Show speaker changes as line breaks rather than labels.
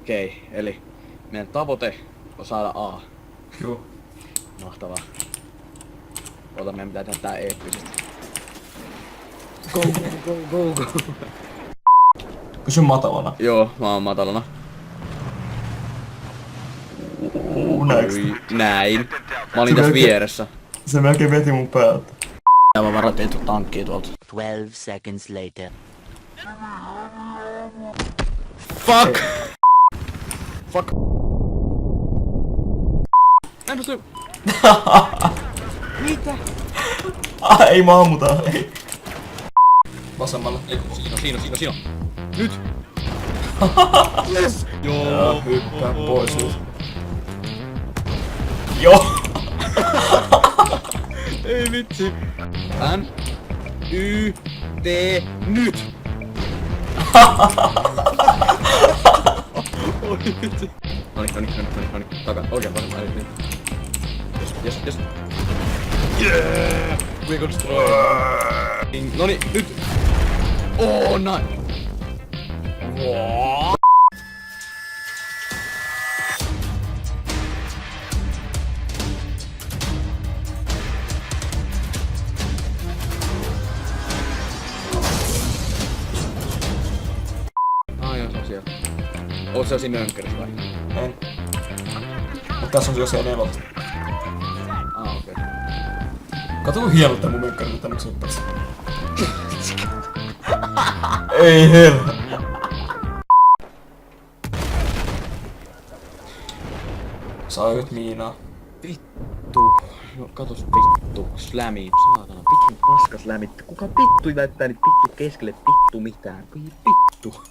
Okei, eli meidän tavoite on saada A.
Joo.
Mahtavaa. Ota, meidän pitää tehdä tää eeppisesti. Go.
Pysy matalana.
Joo, mä oon matalana.
Näinkö?
Näin. Mä olin tässä vieressä.
Se melkein veti mun päältä.
Mä varattiin tuon tankkiin tuolta.
12 seconds later.
Fuck! Fuck! Mä en pysty... Mitä?
Ei mä ammuta, ei. Vasemmalla.
Ei, siinä. Nyt! Yes!
Joo, hyppää pois nyt. Joo!
Ei vitsi! N, Y, T, nyt! Oi vitsi! Noniin. Takaa, oikein vasemmaan, niin. Yes. Yeah! We got destroyed. Noniin, nyt! Oh, näin! Wow. Joo, se on siellä. Oot sä siinä önkkärissä vai?
En. Mut tässä on jossain nelot.
Okei.
Kato kun hieno tää mun mönkkäri, mitä tänne hyppäsi. Ei helvetti. Saa nyt miinaa.
Vittu. No katos vittu. Slämi. Saatana. Vittu paska slämi. Kuka vittu näyttää nyt vittu keskelle vittu mitään? Vittu.